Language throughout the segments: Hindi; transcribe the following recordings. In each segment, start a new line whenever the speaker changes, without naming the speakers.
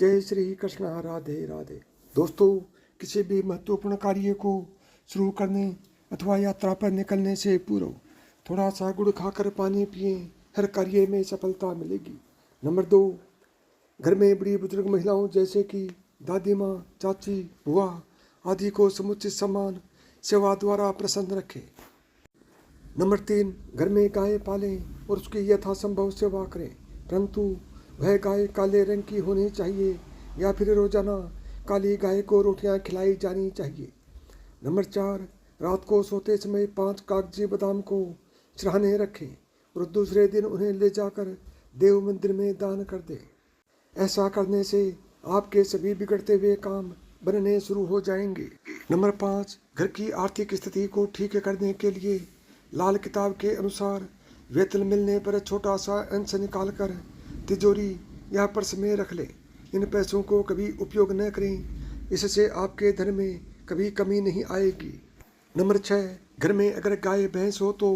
जय श्री कृष्ण, राधे राधे। दोस्तों, किसी भी महत्वपूर्ण कार्य को शुरू करने अथवा यात्रा पर निकलने से पूर्व थोड़ा सा गुड़ खाकर पानी पिए, हर कार्य में सफलता मिलेगी। नंबर 2, घर में बड़ी बुजुर्ग महिलाओं जैसे कि दादी माँ, चाची, बुआ आदि को समुचित सम्मान सेवा द्वारा प्रसन्न रखें। नंबर 3, घर में गाय पालें और उसकी यथासंभव सेवा करें, परंतु वह गाय काले रंग की होनी चाहिए या फिर रोजाना काली गाय को रोटियां खिलाई जानी चाहिए। नंबर 4, रात को सोते समय 5 कागजी बादाम को सिरहाने रखें और दूसरे दिन उन्हें ले जाकर देव मंदिर में दान कर दें। ऐसा करने से आपके सभी बिगड़ते हुए काम बनने शुरू हो जाएंगे। नंबर 5, घर की आर्थिक स्थिति को ठीक करने के लिए लाल किताब के अनुसार वेतन मिलने पर छोटा सा अंश निकालकर तिजोरी या पर्स में रख लें। इन पैसों को कभी उपयोग न करें, इससे आपके धन में कभी कमी नहीं आएगी। नंबर 6, घर में अगर गाय भैंस हो तो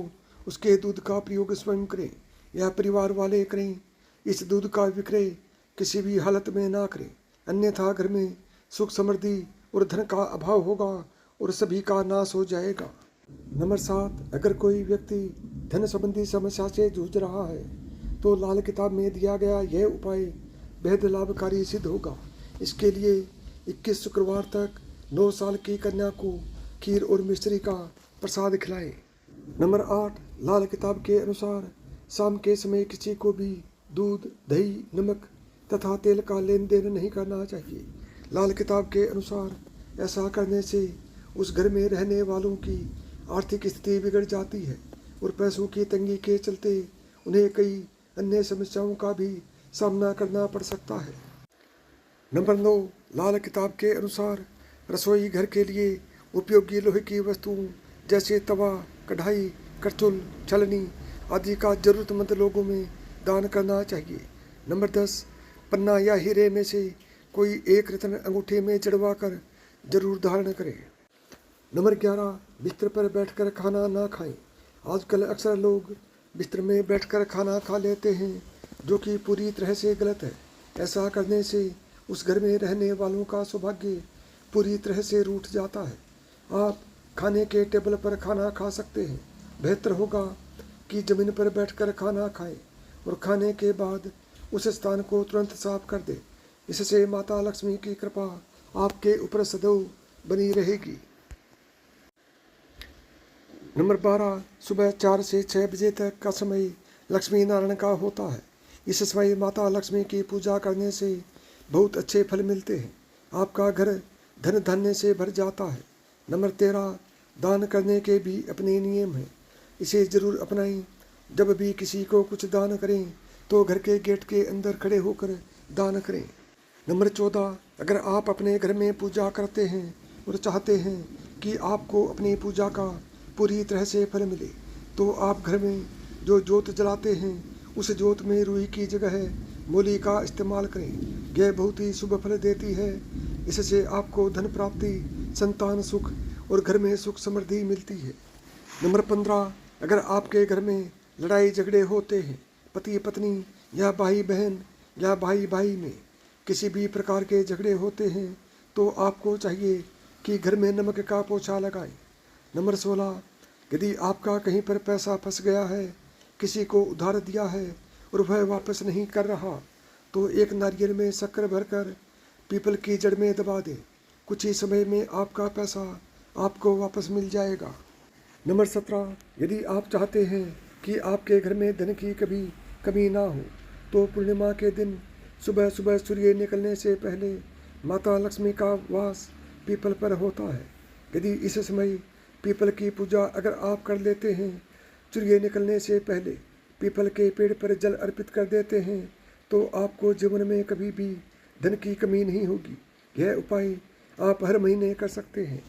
उसके दूध का प्रयोग स्वयं करें या परिवार वाले करें। इस दूध का विक्रय किसी भी हालत में ना करें, अन्यथा घर में सुख समृद्धि और धन का अभाव होगा और सभी का नाश हो जाएगा। नंबर 7, अगर कोई व्यक्ति धन संबंधी समस्या से जूझ रहा है तो लाल किताब में दिया गया यह उपाय बेहद लाभकारी सिद्ध होगा। इसके लिए 21 शुक्रवार तक 9 साल की कन्या को खीर और मिश्री का प्रसाद खिलाएं। नंबर 8, लाल किताब के अनुसार शाम के समय किसी को भी दूध, दही, नमक तथा तेल का लेन देन नहीं करना चाहिए। लाल किताब के अनुसार ऐसा करने से उस घर में रहने वालों की आर्थिक स्थिति बिगड़ जाती है और पैसों की तंगी के चलते उन्हें कई अन्य समस्याओं का भी सामना करना पड़ सकता है। नंबर 9, लाल किताब के अनुसार रसोई घर के लिए उपयोगी लोहे की वस्तुओं जैसे तवा, कढ़ाई, करछुल, छलनी आदि का जरूरतमंद लोगों में दान करना चाहिए। नंबर 10, पन्ना या हीरे में से कोई एक रत्न अंगूठे में जड़वा कर जरूर धारण करें। नंबर 11, बिस्तर पर बैठकर खाना ना खाएं। आजकल अक्सर लोग बिस्तर में बैठकर खाना खा लेते हैं, जो कि पूरी तरह से गलत है। ऐसा करने से उस घर में रहने वालों का सौभाग्य पूरी तरह से रूठ जाता है। आप खाने के टेबल पर खाना खा सकते हैं। बेहतर होगा कि जमीन पर बैठकर खाना खाएं और खाने के बाद उस स्थान को तुरंत साफ कर दें। इससे माता लक्ष्मी की कृपा आपके ऊपर सदैव बनी रहेगी। नंबर 12, सुबह 4 से 6 बजे तक का समय लक्ष्मी नारायण का होता है। इस समय माता लक्ष्मी की पूजा करने से बहुत अच्छे फल मिलते हैं। आपका घर धन धान्य से भर जाता है। नंबर 13, दान करने के भी अपने नियम हैं, इसे जरूर अपनाएं। जब भी किसी को कुछ दान करें तो घर के गेट के अंदर खड़े होकर दान करें। नंबर 14, अगर आप अपने घर में पूजा करते हैं और चाहते हैं कि आपको अपनी पूजा का पूरी तरह से फल मिले तो आप घर में जो जोत जलाते हैं उस जोत में रुई की जगह मूली का इस्तेमाल करें। यह बहुत ही शुभ फल देती है। इससे आपको धन प्राप्ति, संतान सुख और घर में सुख समृद्धि मिलती है। नंबर 15, अगर आपके घर में लड़ाई झगड़े होते हैं, पति पत्नी या भाई बहन या भाई भाई में किसी भी प्रकार के झगड़े होते हैं तो आपको चाहिए कि घर में नमक का पोछा लगाएं। नंबर 16, यदि आपका कहीं पर पैसा फंस गया है, किसी को उधार दिया है और वह वापस नहीं कर रहा, तो एक नारियल में शक्कर भरकर पीपल की जड़ में दबा दें। कुछ ही समय में आपका पैसा आपको वापस मिल जाएगा। नंबर 17, यदि आप चाहते हैं कि आपके घर में धन की कभी कमी ना हो तो पूर्णिमा के दिन सुबह सुबह सूर्य निकलने से पहले माता लक्ष्मी का वास पीपल पर होता है। यदि इस समय पीपल की पूजा अगर आप कर लेते हैं, सूर्य निकलने से पहले पीपल के पेड़ पर जल अर्पित कर देते हैं, तो आपको जीवन में कभी भी धन की कमी नहीं होगी। यह उपाय आप हर महीने कर सकते हैं।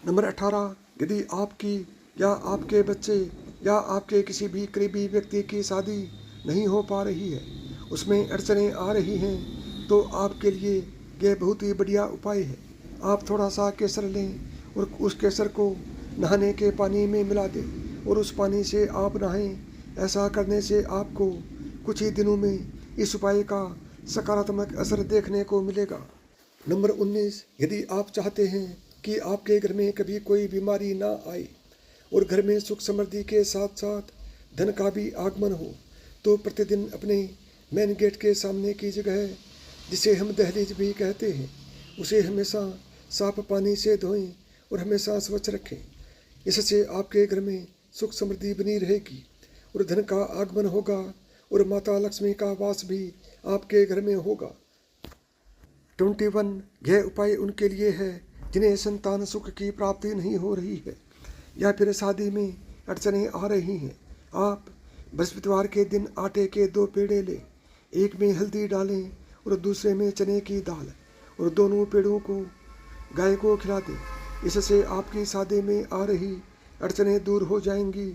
नंबर 18, यदि आपकी या आपके बच्चे या आपके किसी भी करीबी व्यक्ति की शादी नहीं हो पा रही है, उसमें अड़चनें आ रही हैं, तो आपके लिए यह बहुत ही बढ़िया उपाय है। आप थोड़ा सा केसर लें और उस केसर को नहाने के पानी में मिला दें और उस पानी से आप नहाएं। ऐसा करने से आपको कुछ ही दिनों में इस उपाय का सकारात्मक असर देखने को मिलेगा। नंबर 19, यदि आप चाहते हैं कि आपके घर में कभी कोई बीमारी ना आए और घर में सुख समृद्धि के साथ साथ धन का भी आगमन हो, तो प्रतिदिन अपने मेन गेट के सामने की जगह, जिसे हम दहलीज भी कहते हैं, उसे हमेशा साफ पानी से धोएं और हमेशा स्वच्छ रखें। इससे आपके घर में सुख समृद्धि बनी रहेगी और धन का आगमन होगा और माता लक्ष्मी का वास भी आपके घर में होगा। 21, यह उपाय उनके लिए है जिन्हें संतान सुख की प्राप्ति नहीं हो रही है या फिर शादी में अड़चनें आ रही हैं। आप बृहस्पतिवार के दिन आटे के 2 पेड़े लें, एक में हल्दी डालें और दूसरे में चने की दाल, और दोनों पेड़ों को गाय को खिला दें। इससे आपकी शादी में आ रही अड़चनें दूर हो जाएंगी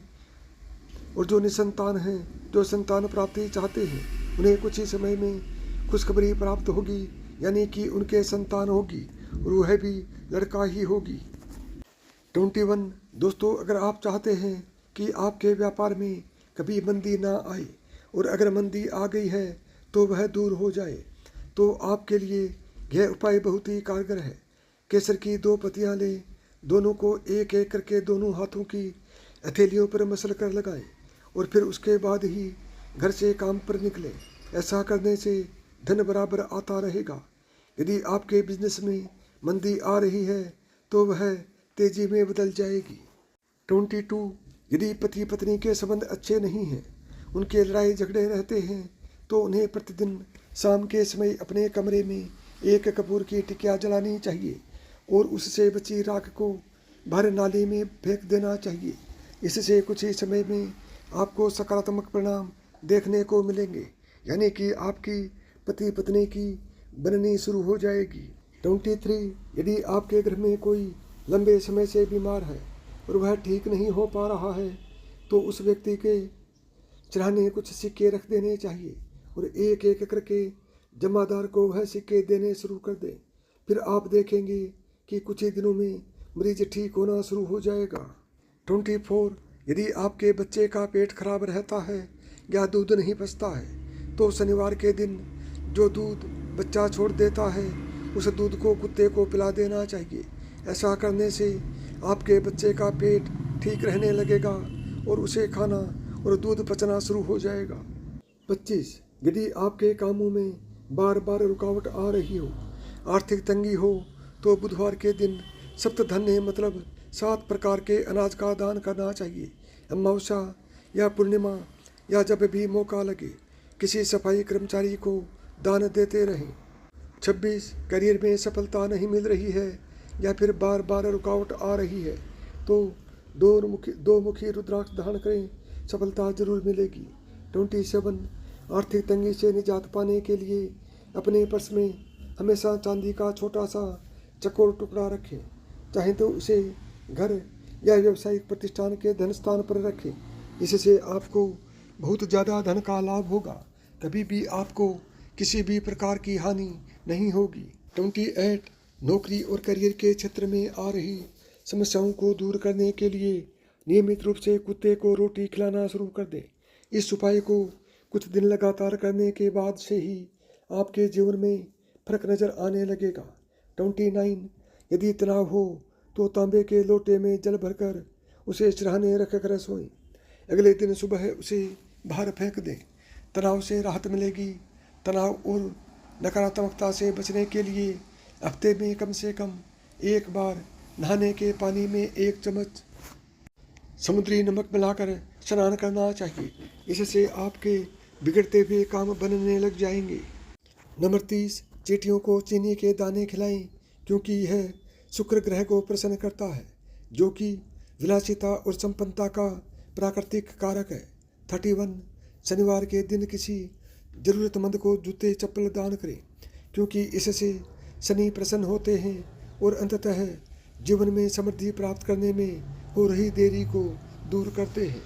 और जो निसंतान हैं, जो संतान प्राप्ति चाहते हैं, उन्हें कुछ ही समय में खुशखबरी प्राप्त होगी, यानी कि उनके संतान होगी और वह भी लड़का ही होगी। 21, दोस्तों, अगर आप चाहते हैं कि आपके व्यापार में कभी मंदी ना आए और अगर मंदी आ गई है तो वह दूर हो जाए, तो आपके लिए यह उपाय बहुत ही कारगर है। केसर की 2 पत्तियां लें, दोनों को एक एक करके दोनों हाथों की हथेलियों पर मसल कर लगाएं और फिर उसके बाद ही घर से काम पर निकलें। ऐसा करने से धन बराबर आता रहेगा। यदि आपके बिजनेस में मंदी आ रही है तो वह तेजी में बदल जाएगी। 22, यदि पति पत्नी के संबंध अच्छे नहीं हैं, उनके लड़ाई झगड़े रहते हैं, तो उन्हें प्रतिदिन शाम के समय अपने कमरे में एक कपूर की टिकिया जलानी चाहिए और उससे बची राख को बाहर नाली में फेंक देना चाहिए। इससे कुछ ही समय में आपको सकारात्मक परिणाम देखने को मिलेंगे, यानी कि आपकी पति पत्नी की बननी शुरू हो जाएगी। 23, यदि आपके घर में कोई लंबे समय से बीमार है और वह ठीक नहीं हो पा रहा है, तो उस व्यक्ति के चढ़ाने कुछ सिक्के रख देने चाहिए और एक एक करके जमादार को वह सिक्के देने शुरू कर दें। फिर आप देखेंगे कि कुछ ही दिनों में मरीज ठीक होना शुरू हो जाएगा। 24, यदि आपके बच्चे का पेट खराब रहता है या दूध नहीं पचता है, तो शनिवार के दिन जो दूध बच्चा छोड़ देता है, उस दूध को कुत्ते को पिला देना चाहिए। ऐसा करने से आपके बच्चे का पेट ठीक रहने लगेगा और उसे खाना और दूध पचना शुरू हो जाएगा। 25, यदि आपके कामों में बार बार रुकावट आ रही हो, आर्थिक तंगी हो, तो बुधवार के दिन सप्तधन्य मतलब 7 प्रकार के अनाज का दान करना चाहिए। अमावस्या या पूर्णिमा या जब भी मौका लगे किसी सफाई कर्मचारी को दान देते रहें। 26, करियर में सफलता नहीं मिल रही है या फिर बार बार रुकावट आ रही है, तो 2 मुखी रुद्राक्ष धारण करें, सफलता जरूर मिलेगी। 27, आर्थिक तंगी से निजात पाने के लिए अपने पर्स में हमेशा चांदी का छोटा सा चकोर टुकड़ा रखें, चाहे तो उसे घर या व्यावसायिक प्रतिष्ठान के धन स्थान पर रखें। इससे आपको बहुत ज़्यादा धन का लाभ होगा, कभी भी आपको किसी भी प्रकार की हानि नहीं होगी। 28, नौकरी और करियर के क्षेत्र में आ रही समस्याओं को दूर करने के लिए नियमित रूप से कुत्ते को रोटी खिलाना शुरू कर दें। इस उपाय को कुछ दिन लगातार करने के बाद से ही आपके जीवन में फर्क नज़र आने लगेगा। 29, यदि तनाव हो तो तांबे के लोटे में जल भरकर उसे सिरहाने रख कर सोएं। अगले दिन सुबह उसे बाहर फेंक दें। तनाव से राहत मिलेगी। तनाव और नकारात्मकता से बचने के लिए हफ्ते में कम से कम 1 बार नहाने के पानी में 1 चम्मच समुद्री नमक मिलाकर स्नान करना चाहिए। इससे आपके बिगड़ते हुए काम बनने लग जाएंगे। नंबर 30, चींटियों को चीनी के दाने खिलाएं, क्योंकि यह शुक्र ग्रह को प्रसन्न करता है, जो कि विलासिता और संपन्नता का प्राकृतिक कारक है। 31, शनिवार के दिन किसी जरूरतमंद को जूते चप्पल दान करें, क्योंकि इससे शनि प्रसन्न होते हैं और अंततः जीवन में समृद्धि प्राप्त करने में हो रही देरी को दूर करते हैं।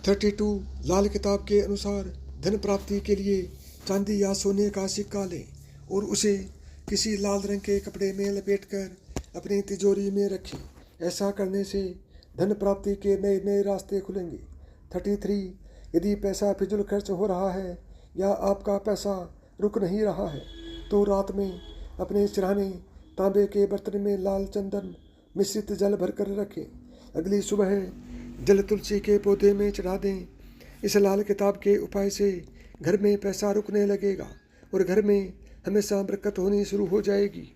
32, लाल किताब के अनुसार धन प्राप्ति के लिए चांदी या सोने का सिक्का लें और उसे किसी लाल रंग के कपड़े में लपेटकर अपनी तिजोरी में रखें। ऐसा करने से धन प्राप्ति के नए नए रास्ते खुलेंगे। 33, यदि पैसा फिजूल खर्च हो रहा है या आपका पैसा रुक नहीं रहा है तो रात में अपने सिरहाने तांबे के बर्तन में लाल चंदन मिश्रित जल भरकर रखें। अगली सुबह जल तुलसी के पौधे में चढ़ा दें। इस लाल किताब के उपाय से घर में पैसा रुकने लगेगा और घर में हमेशा बरकत होनी शुरू हो जाएगी।